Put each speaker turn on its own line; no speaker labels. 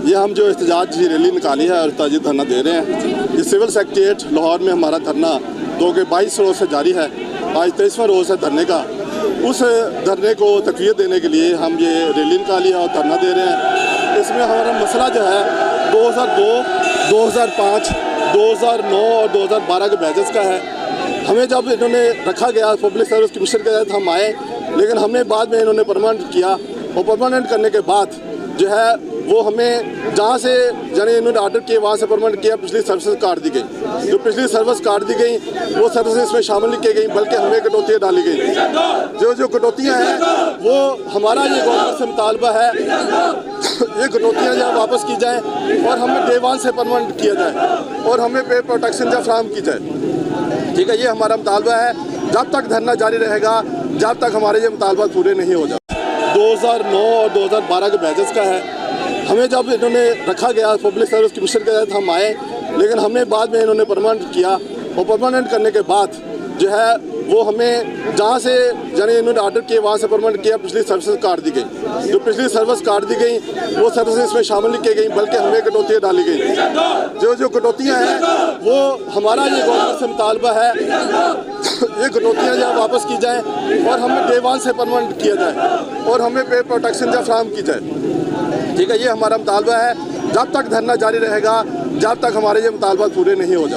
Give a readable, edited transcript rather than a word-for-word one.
ये हम जो एहतजाज की रैली निकाली है और एहतजाजी धरना दे रहे हैं, ये सिविल सेक्रेटेरिएट लाहौर में हमारा धरना 22 रोज़ से जारी है। आज 23वां रोज़ है धरने का। उस धरने को तक़वियत देने के लिए हम ये रैली निकाली है और धरना दे रहे हैं। इसमें हमारा मसला जो है 2002, 2005, 2009 और 2012 के बैचेस का है। हमें जब इन्होंने रखा गया पब्लिक सर्विस कमीशन के तहत हम आए, लेकिन हमें बाद में इन्होंने परमानेंट किया और परमानेंट करने के बाद जो है वो हमें जहाँ से जाने इन्होंने ऑर्डर किए वहाँ से परमानेंट किया, पिछली सर्विसेज काट दी गई। जो पिछली सर्विस काट दी गई वो सर्विसेज इसमें शामिल नहीं की गई, बल्कि हमें कटौतियाँ डाली गई। जो कटौतियाँ हैं वो हमारा ये गवर्नमेंट से मुतालबा है ये कटौतियाँ जो वापस की जाएँ और हमें डे 1 से परमानेंट किया जाए और हमें पे प्रोटेक्शन जो फ्राहम की जाए। ठीक है, ये हमारा मुतालबा है। जब तक धरना जारी रहेगा, जब तक हमारे ये मुतालबा पूरे नहीं हो जाते। 2009 और 2012 के बैचेस का है। हमें जब इन्होंने रखा गया पब्लिक सर्विस कमीशन के तहत हम आए, लेकिन हमें बाद में इन्होंने परमानेंट किया और परमानेंट करने के बाद जो है वो हमें जहाँ से जाने इन्होंने ऑर्डर किए वहाँ से परमानेंट किया, पिछली सर्विसेज काट दी गई। जो पिछली सर्विस काट दी गई वो सर्विसेज इसमें शामिल नहीं की गई, बल्कि हमें कटौतियाँ डाली गई। जो कटौतियाँ हैं वो हमारा ये गवर्नमेंट से मुतालबा है ये कटौतियाँ जो वापस की जाएँ और हमें डे 1 से परमानेंट किया जाए और हमें पे प्रोटेक्शन जो फ्राहम की जाए। ठीक है, ये हमारा मुतालबा है। जब तक धरना जारी रहेगा, जब तक हमारे ये मुतालबा पूरे नहीं हो जाते।